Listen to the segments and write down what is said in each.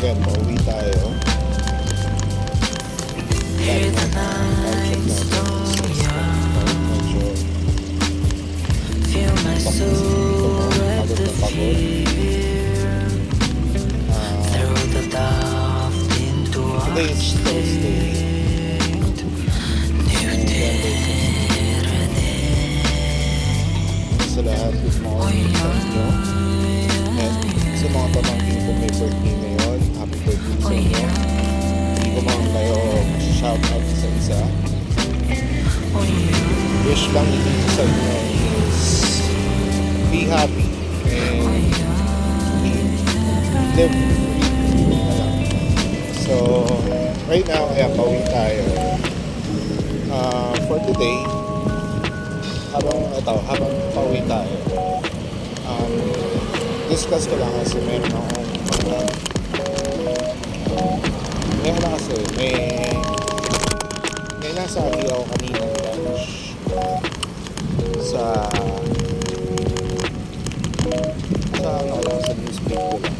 Ayan, pauwi tayo. Hear the night storm, Medyo feel my soul at the fear. Throw the dove into today is Thursday. Sa lahat, good morning sa inyo. And sa mga pamangkin ko may birthday ngayon, happy birthday sa inyo. Hindi ko mga kayo shout out sa isa. Wish lang dito sa inyo is be happy and live free. So, right now, ayan, pauwi tayo. For today, habang pauwi tayo, discuss ko lang kasi meron akong may nasabi ako kanina lunch sa newspaper lang.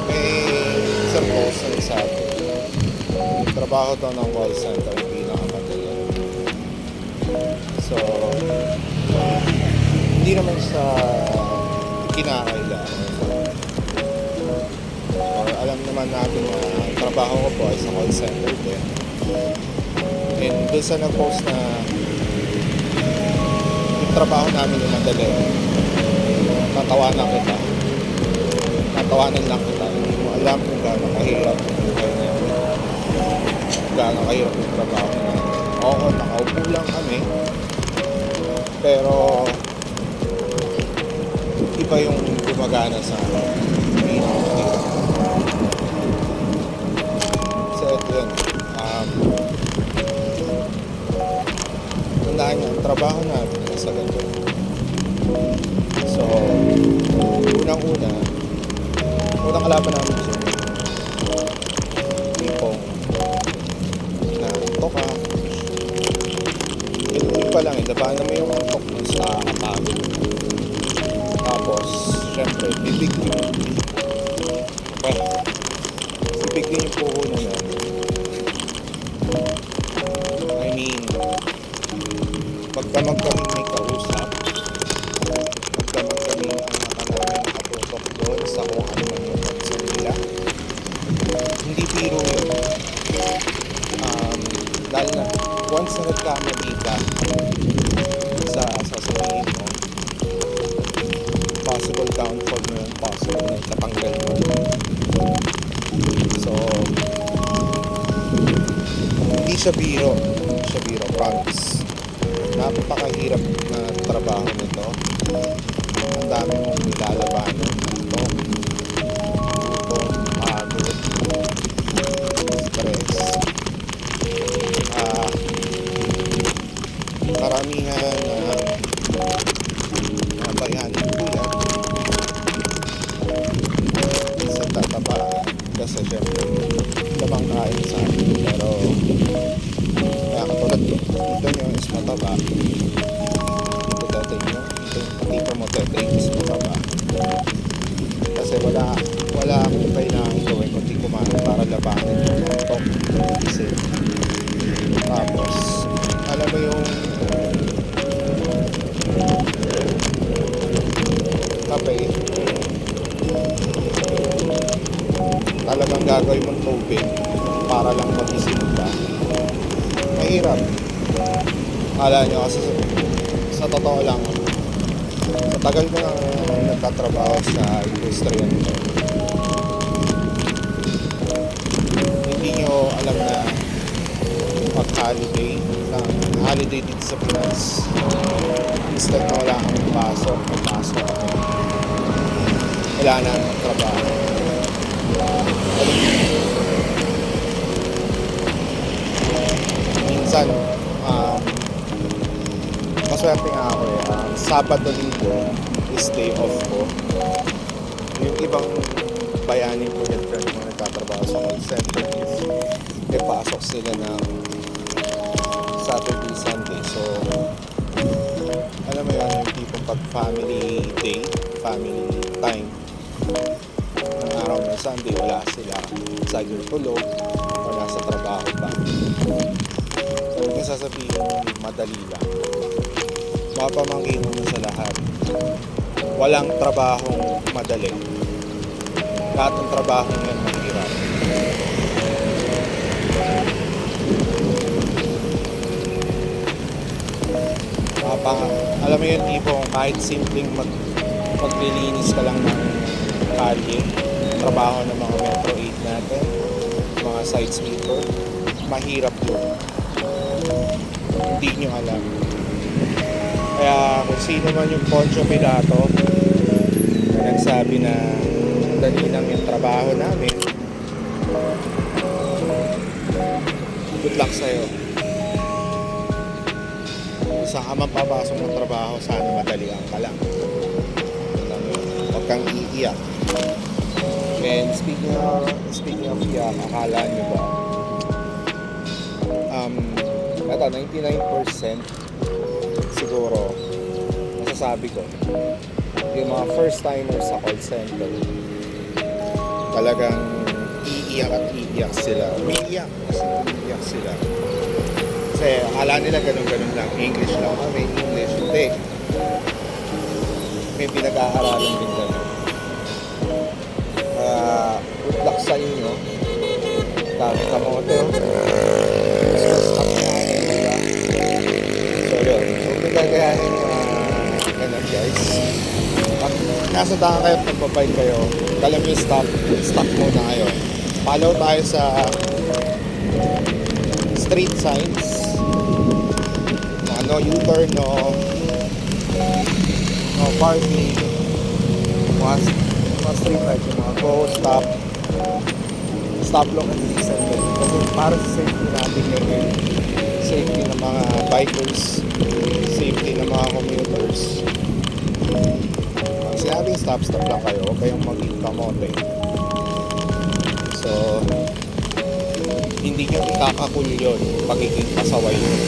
May isang post na sabi, trabaho daw ng call center pinakamadali. So, hindi naman sa kinakailangan. Or alam naman natin na ang trabaho ko po ay sa call center din. And doon sa nag-post na yung trabaho namin yung madali, tatawanan lang kita. Hindi mo alam kung gaano kahirap yung buhay namin, gaano kahirap yung trabaho namin. Oo, nakaupo lang kami, pero iba yung gumagana sa pinakahirap. So ito yun, tandaan nyo, ang trabaho namin nasa ganito. So unang kalaban namin siya tipong na antok ka, hindi pa lang, labanan mo yung antok mo sa katagod. Tapos syempre bibig nyo, bibig din yung puhunan na, I mean, pagdamag kami may kausap, pagdamag kami ang nakatutok doon sa kung ano man yung pansin nila, hindi biro yun. Dahil na once na nagkamali ka sa sasabihin mo, possible downfall mo yun, possible na itatanggal mo. So hindi siya biro, promise. Napakahirap na trabaho nito. Ang dami mong nilalabanan. Pagod, stress. Karamihan na bayaning puyat sa tataba kasi syempre lamang kain sa akin, pero kaya katulad dito nyo is mataba, Titomotetey is mataba kasi wala akong kailangan gawin kundi kumain para labanan yung antok. Kasi tapos alam mo yung kape, talagang gagawin mong tubig para lang magising ka. Mahirap. Akala nyo kasi sa totoo lang, sa tagal ko nang nagtatrabaho sa industriya nito, hindi nyo alam na holiday dito sa Pinas, instead na wala kang pasok wala na ang trabaho. Minsan maswerte nga ako Sabado linggo is day off ko. Yung ibang bayaning ko yung friend mo nagtatrabaho sa call center is may pasok sila ng Saturday, Sunday. So alam mo yun, yung tipong pag family day, family time, ng araw ng Sunday, wala sila sa tulog o nasa trabaho pa. So, huwag yung sasabihin madali lang. Mapamangkin mo sa lahat. Walang trabahong madali. Lahat ng trabaho yan mahirap. Alam mo yung tipong kahit simpleng maglilinis ka lang ng kalye, trabaho ng mga Metro 8 natin, mga side sweeper, mahirap yun. Hindi nyo alam. Kaya kung sino man yung Poncho Pilato na nagsabi na dali lang yung trabaho namin, good luck sa'yo. Saan ka man papasok ng trabaho, sana madalian ka lang. Huwag kang iiyak. And speaking of iyak, akala nyo ba? Ito, 99% siguro, masasabi ko, yung mga first timers sa call center, talagang iiyak at iiyak sila. Umiiyak sila. Kasi akala nila ganun-ganun lang. English lang kami, English. Hindi. May pinag-aaralan din ganun. Good luck sa inyo. Dami kamote. Stop na natin, diba? So yun. Huwag nyo gagayahin ganun, guys. Pag nasa daan kayo, pagbabike kayo, alam nyo stop muna kayo. Follow tayo sa street signs. No U-turn, no parking, mga street lights, yung mga go, stop lock and listen din. Kasi para sa safety natin yun, safety ng mga bikers, safety ng mga commuters. Pag sinabing stop lang kayo, huwag kayong maging kamote. So hindi nyo ikakakul yun, pagiging pasaway yun.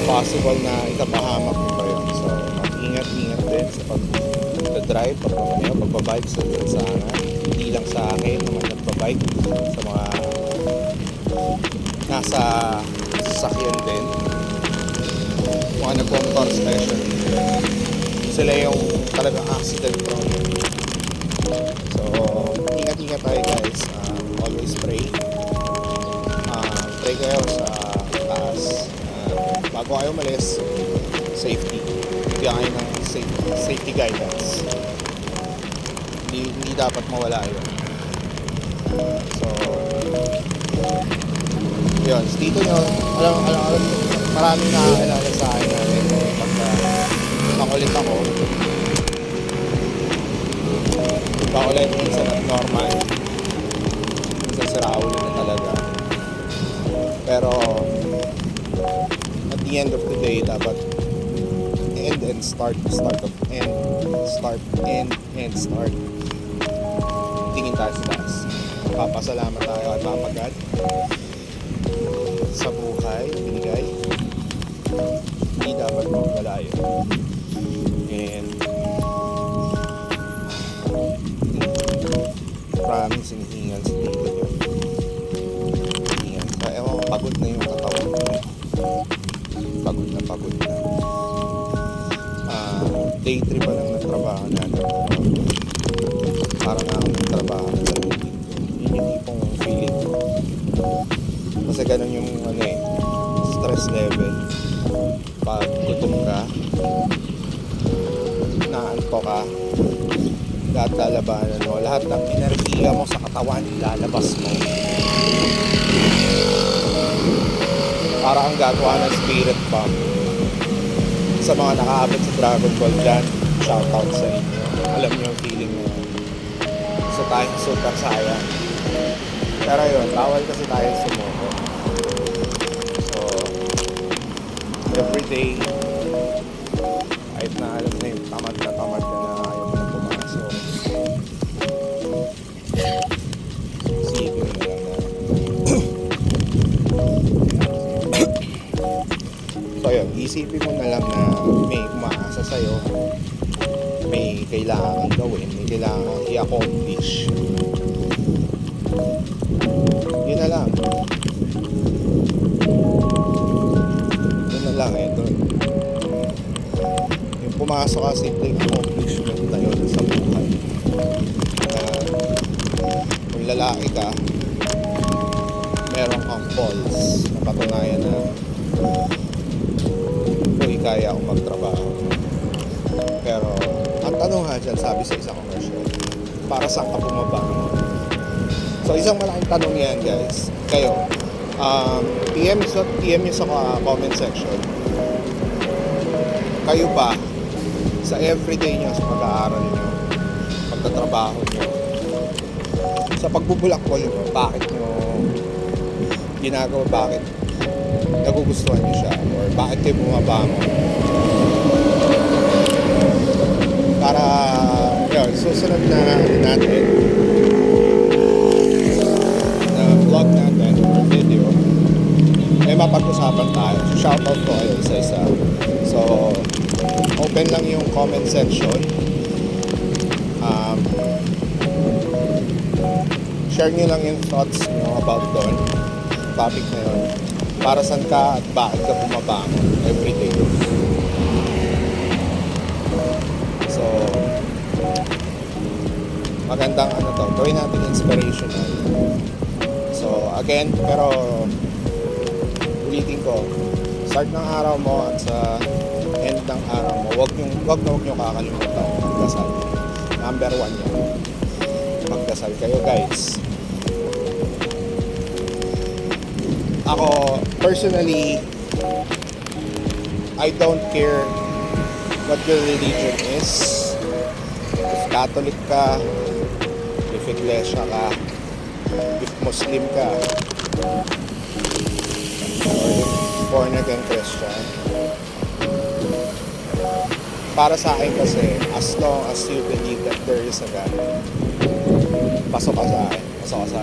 Possible na ikapahamak nyo pa yun. So, mag-ingat-ingat din sa pag-drive, pagbabike sa hindi lang sa akin, naman nagbabike, sa mga nasa sasakyan din, mga nag-motor special. Sila yung talagang accident prone. So, ingat-ingat tayo guys. Always pray. Pray kayo sa taas. Bago kayo umalis, safety. Bigyan kayo ng safety guidance. Hindi dapat mawala yun. So, yun. Dito nyo, alam, maraming nakakilala sa akin namin. Pagka makulit ako, paulit minsan at normal, minsan sira ulo na talaga, pero at the end of the day dapat end and start tingin tayo sa taas. Papasalamat tayo at papagat sa buhay binigay, hindi dapat mawala yun. And promise, hinihingal sa dito nyo. Hinihingal. Kaya pagod na yung katawan nyo. Pagod na. Day 3 pa lang nagtrabaho natin. Parang nga akong nagtrabaho na sa meeting. Yun yung tipong feeling ko. Kasi ganun yung stress level. Pag gutom ka, naanto ka, lahat lalabanan mo, lahat ng enerhiya mo sa katawan lalabas mo. Para kang gagawa ng spirit bomb. Sa mga nakaabot sa Dragon Ball dyan, shoutout sa inyo. Alam niyo yung feeling mo. So tayo super sayang. Pero yun, bawal kasi tayo sumuko. So everyday, kahit na alam na yung tamad ka na ayaw mo na pumasok, isipin mo lang na so yun, isipin mo na lang na may umaasa sa'yo may kailangan kang gawin, may kailangan kang i-accomplish. Yun na lang. Yun na lang eh. Doon. Yung pumasok ka, simple accomplishment na yun sa buhay. Kung lalaki ka, meron kang balls na patunayan na uy, kaya akong magtrabaho. Pero ang tanong nga dyan, sabi sa isang commercial, para saan ka bumabangon? So isang malaking tanong yan, guys. Kayo, PM nyo sa comment section. Kayo ba sa everyday nyo, sa pag-aaral nyo, pagtatrabaho nyo, sa pagbubulakbol nyo, bakit nyo ginagawa, bakit nagugustuhan nyo siya, or bakit kayo bumabangon? Para yun, susunod na natin na vlog natin or video, may mapag-usapan tayo. So, shoutout ko kayo isa-isa. So open lang yung comment section. Share nyo lang yung thoughts nyo about doon, topic na yun, para saan ka at bakit ka bumabangon everyday. So magandang ano to, gawin natin inspirational. So again, pero ulitin ko, start ng araw mo at sa end ng araw mo, wag nyo kakalimutan magdasal. Number 1 yan, magdasal kayo, guys. Ako personally, I don't care what your religion is. If Catholic ka, if Iglesia ka, if Muslim ka, or if born again Christian. Para sa akin kasi, as long as you believe that there is a God, pasok ka sa akin. Pasok ka sa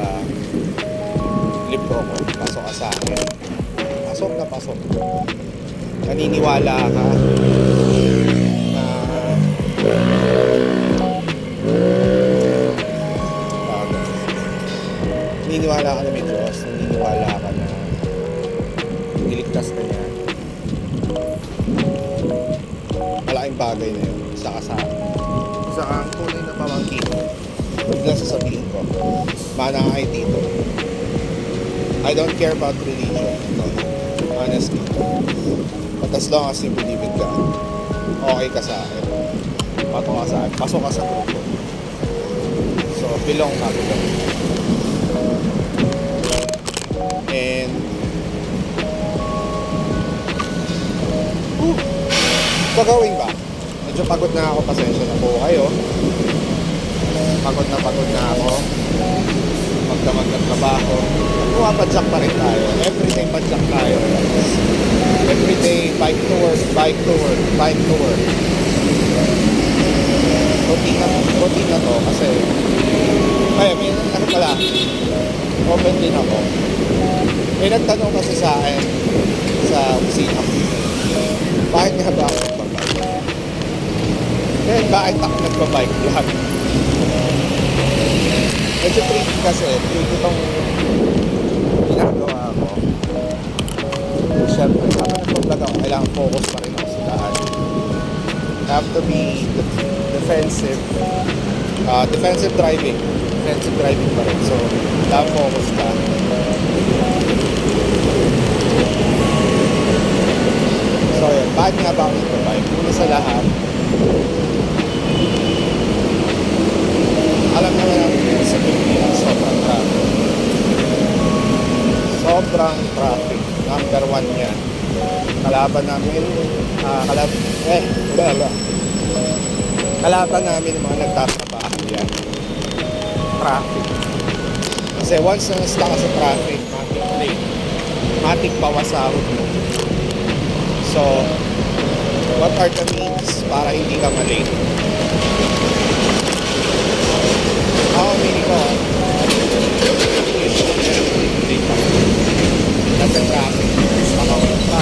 libro ko. Pasok ka sa akin. Pasok na pasok. Naniniwala ka na naniniwala ka na may Diyos, naniniwala ka na iligtas ka niya. Malaking bagay na yun. Isa ka sa akin. Isa kang tunay na pamangkin. Huwag lang sasabihin ko, mana kay Tito. I don't care about religion, no, honestly. But as long as you believe in God, okay ka sa akin. Pato ka sa akin. Pasok ka sa grupo. So, belong ka. And gagawin ba? Medyo pagod na ako, pasensya na po kayo. Pagod na ako. Magdamag ng trabaho. Pumapadyak pa rin tayo. Everyday padyak tayo. Everyday bike to work, bike to work, bike to work. Routine na to kasi may ano pala, comment din ako. May nagtanong kasi sa akin sa opisina ko, bakit nga ba ako nagbabike? Kaya bakit ako nagbabike lang? Medyo tricky kasi, tricky itong ginagawa ko. Siyempre, habang nagbablog ako, kailangan focus pa rin ako sa daan. You have to be defensive driving. Defensive driving pa rin. So, kailangan focus ka. So, yun. Bakit nga ba ako nagbabike? Una sa lahat, alam naman natin sa Pilipinas, sobrang traffic. Sobrang traffic. Number 1 yan. Kalaban namin, kalaban namin yung mga nagtatrabaho yan. Traffic. Kasi once na nasta ka sa traffic, matik late. Matik pawasahod mo. So, what are the means para hindi ka malate? Ako, mini ko, nasa traffic, makawin pa.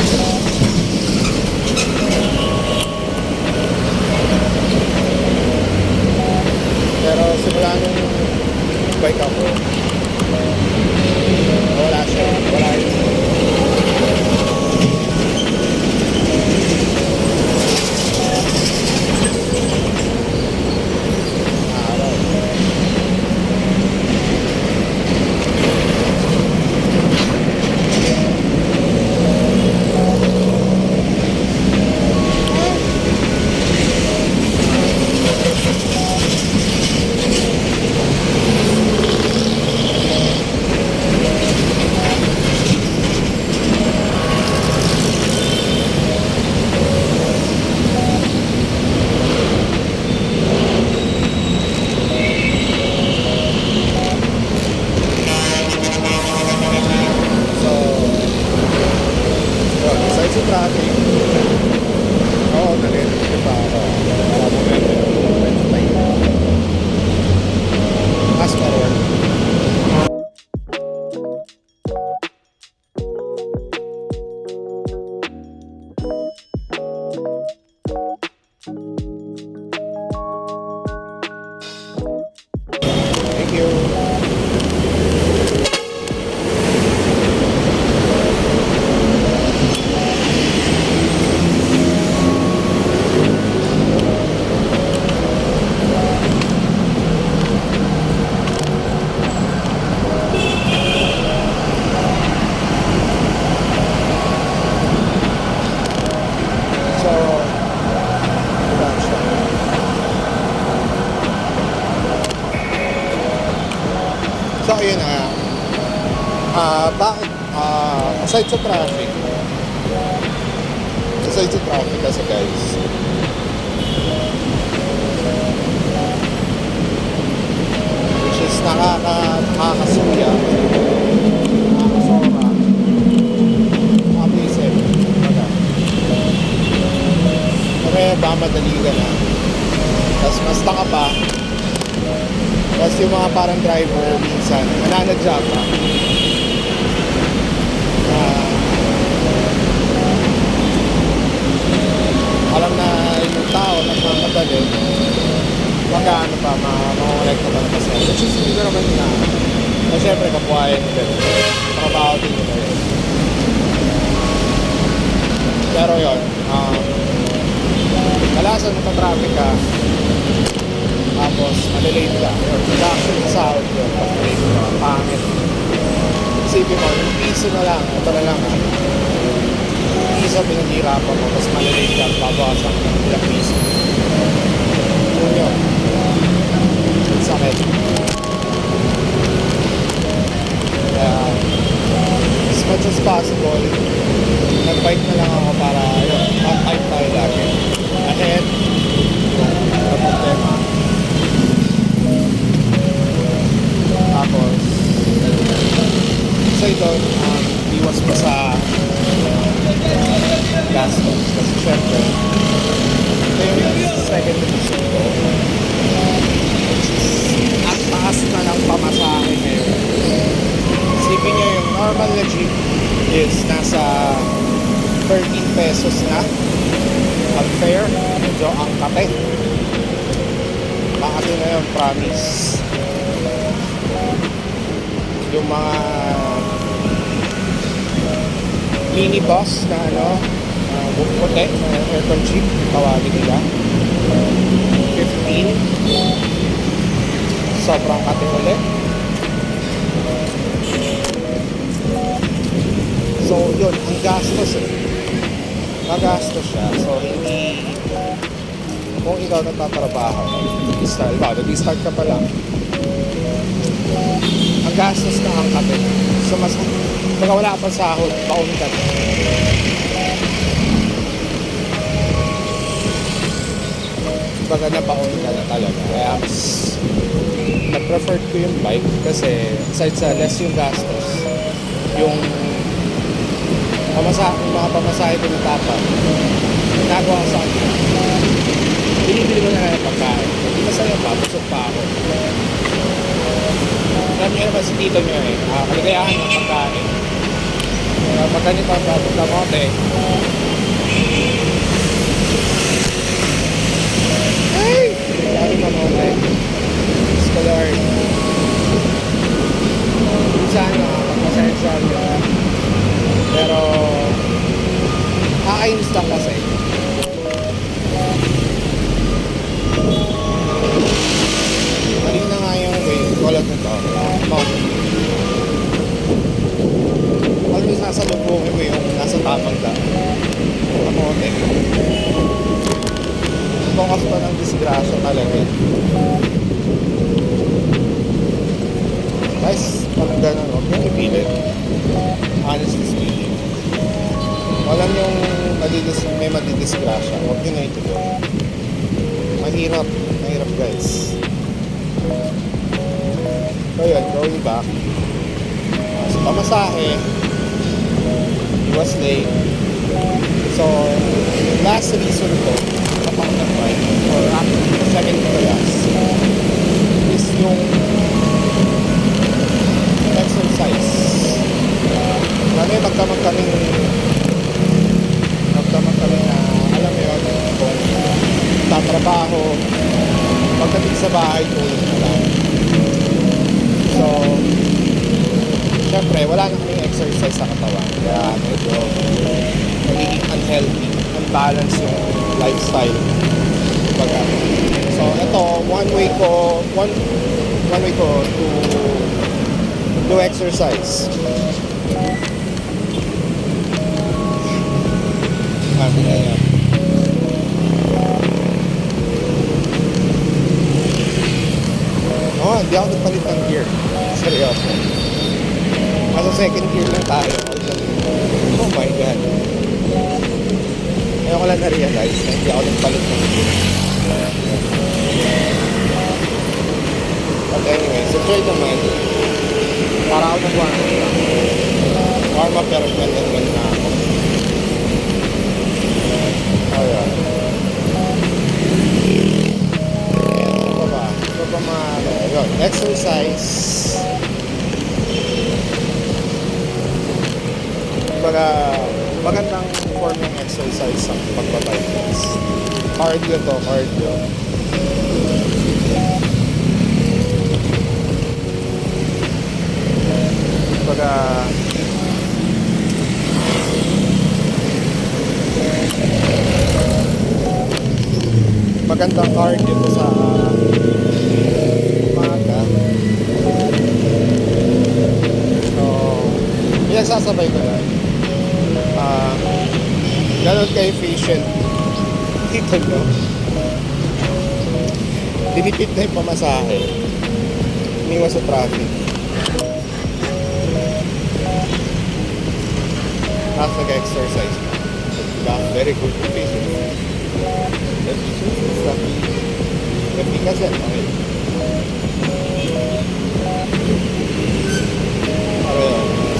yun bakit, aside sa traffic kasi guys, which is nakakasuya, nakakasora, makapisip, kaya ba madali ka na, tapos basta ka pa, tapos yung mga parang driver minsan nananadya pa, alam na yung tao nagmamadali, magkano pa, ma-collect na ba na kasi, which is hindi ko naman na syempre kapuhayan din, trabaho din yun yun. Pero yun, kalasan nagka-traffic ka, tapos malilate ka, reduction sa sahod yun, pag malilate ka, pangit. Isipin mo, yung piso na lang, ito na lang piso pinaghirapan mo, tapos malilate ka, babawasan ng ilang piso. Yun yun. Sakit. Kaya, as much as possible, nag-bike na lang ako para, yun, on-time tayo lagi. Ahead, yung problema. Tapos, isa ito, iwas pa sa gastos. Kasi syempre, ito yung second edition ko. Which is, at taas na ng pamasahe ngayon. Isipin nyo yung normal na jeep is nasa 13 pesos na. Ang fare, medyo ang kate. Makati na yun, promise. Yung mga minibus na puti, aircon jeep, tawagin nila. 15. Sobrang kate ulit. So, yun, ang gastos magastos siya. So, hindi, kung ikaw nagtatrabaho, nag-start ka pa lang, ang gastos na ang kate. So, mas, pagka wala pa sahod, baon ka na. Baga na baon ka na talaga. Kaya mas, nag-prefer ko yung bike kasi aside sa less yung gastos, yung mga pamasahe ko ng tapa, ginagawa ko sa akin. Binibili ko na lang yung pagkain. Hindi masaya pa, busog pa ako. Alam niyo naman si tito niyo kaligayahan ng pagkain. Pag ganito ang bagong kamote, ay! Kaligayahan ng kamote. Scholar. Minsan, pagpasensya nyo. Pero, kakainis lang kasi. Mali na nga yung way, tulad nito. Always nasa lubungin mo yung nasa tamang da. Kamote. Bukas pa ng disgrasya talaga. Guys, pag gano'n, huwag yung ipilit. Honestly speaking. Walang yung may madidisgrasya. Huwag yun na ituloy. Mahirap guys. So yun, going back. Sa pamasahe, it was late. So, last reason ko, kapag nag-bike, or actually, second to last, is yung exercise. Kami magdamag kami na alam mo yun, kung tatrabaho, pagdating sa bahay, tulog na lang. So, syempre, wala na kaming exercise sa katawan. Kaya medyo magiging unhealthy, unbalanced yung lifestyle. Baga. So, ito, one way ko to do exercise. Ayan. Hindi ako nagpalit ng gear. seryoso. Nasa second year lang tayo. Oh my God. Ngayon ko lang na-realize na hindi ako nagpalit ng gym. But anyway, so try naman. Para ako warm up pero ganyan na ako. Ayan. Ito pa yun, exercise. Magandang form ng exercise ang pagbabicycles. Cardio to, cardio. Magandang cardio to sa umaga. So, pinagsasabay ko lang. Ganon ka-efficient dito, no? Dinipid na yung pamasahe. Iniwas sa traffic. Tapos nag-exercise na. Diba? Very good to physical. Kasi, okay.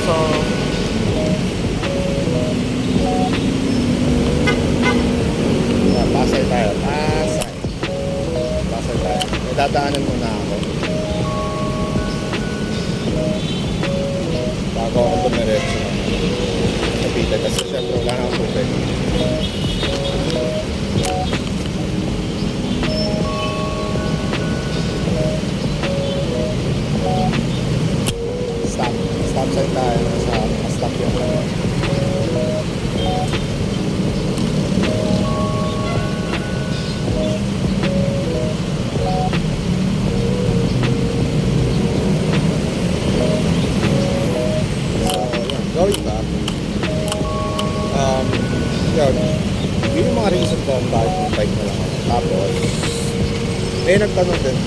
So, pasay tayo. Pasay tayo. May dadaanan muna ako. Bago ako dumiretso sa pita. Kasi syempre wala na akong tubig. Stop sign tayo sa stop yung going back, yun yung mga reason ko kung bakit yung bike na lang ako. Tapos, may nagtanong din,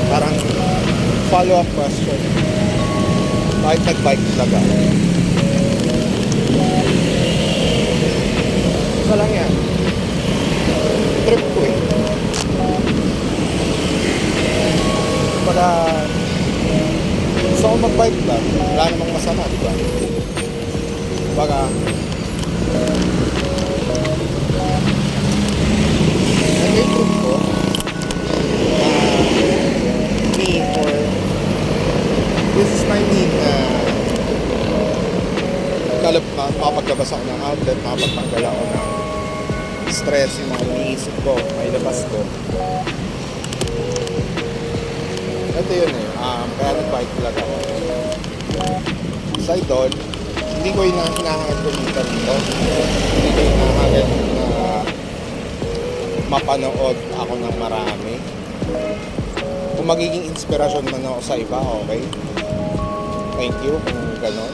parang follow-up question, bakit nag-bike talaga? Isa lang yan, trip ko eh. Para gusto ko mag-bike lang, wala namang masama, di ba? Baga, nag-trip ko need or this is my need na makapaglabas ako ng outlet, makapagtanggal ako ng stress, yung mga iniisip ko, may labas ko. Ito yun eh, kaya nag-bike talaga ako. Aside doon, hindi ko hinahangad kumita dito. Hindi ko hinahangad na mapanood ako ng marami. Kung magiging inspirasyon man ako sa iba, okay. Thank you kung ganon.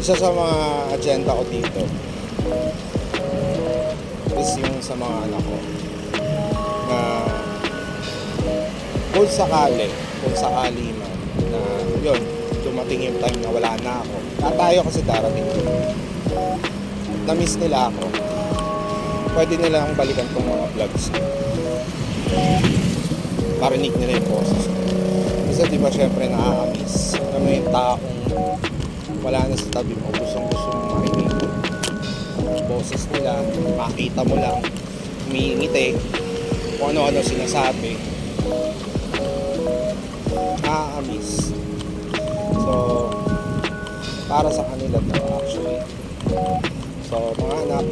Isa sa mga agenda ko dito is yung sa mga anak ko na kung sakali man na yun, dumating yung time na wala na ako, tayo kasi darating na-miss nila ako, pwede nila akong balikan tong mga vlogs marinig nila yung boses ko kasi diba syempre nakaka-miss na may taong wala na sa tabi mo, gusto mong marinig yung boses nila, makita mo lang umiingiti kung ano-ano sinasabi, nakaka-miss. So para sa kanila to actually. So mga anak,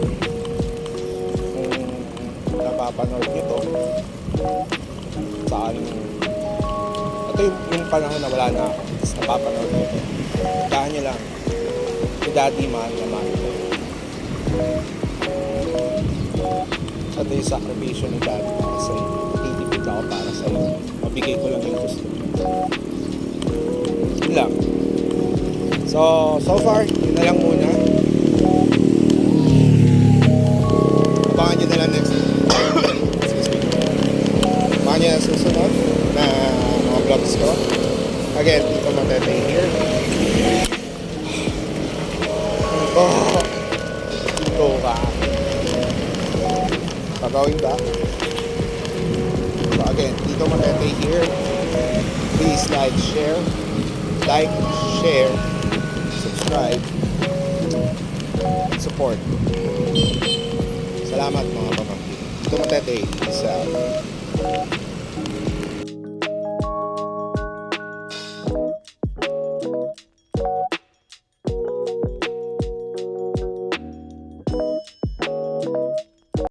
kung napapanood nyo to saan ito yung panahon na wala na ako, tapos napapanood nyo to, daan nyo lang si daddy, mahal na mahal ko. Ito yung sakripisyo ni daddy para sa'yo, titipid ako para sa'yo, mabigay ko lang yung gusto. Yun lang. So far yun na lang muna. Abangan nyo na lang next excuse me, abangan nyo na Oh, ito ka. Pagawin ba? So again, Titomotetey here. Please like, share, subscribe, support. Salamat mga pamangkin. Titomotetey, isa.